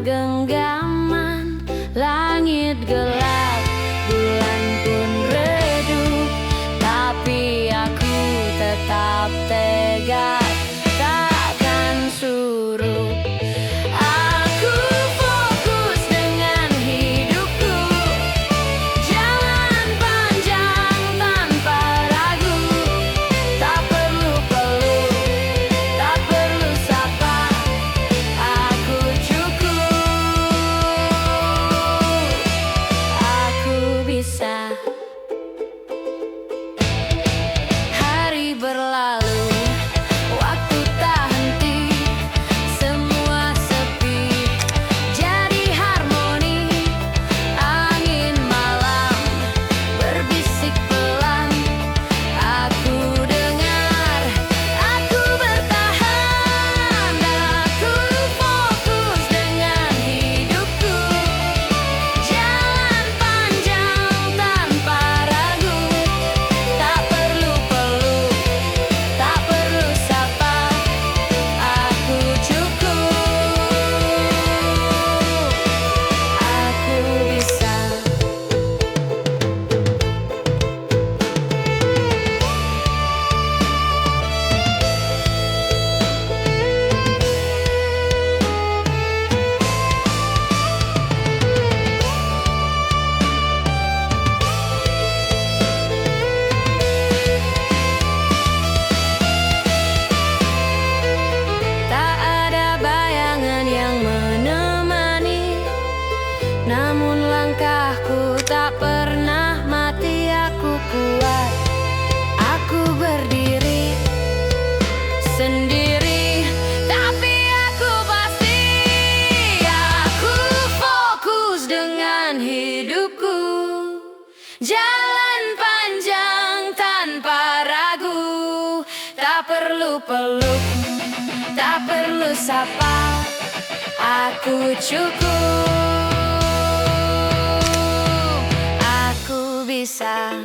genggaman, langit gelap, bulan pun redup, tapi aku tetap tegak, takkan surut. Aku fokus dengan hidupku, jalan panjang tanpa ragu, tak perlu peluk, tak perlu sapa, aku cukup, aku bisa. Hari berlalu, waktu tak henti, semua sepi jadi harmoni. Angin malam berbisik pelan, aku dengar, aku bertahan, dan aku fokus dengan hidupku, jalan panjang tanpa ragu, tak perlu peluk, tak perlu sapa, aku cukup, aku bisa. Tak ada bayangan yang menemani, namun langkahku tak pernah mati. Aku kuat, aku berdiri sendiri, tapi aku pasti. Aku fokus dengan hidupku, jalan panjang tanpa ragu, tak perlu peluk, tak perlu sapa, aku cukup, aku bisa.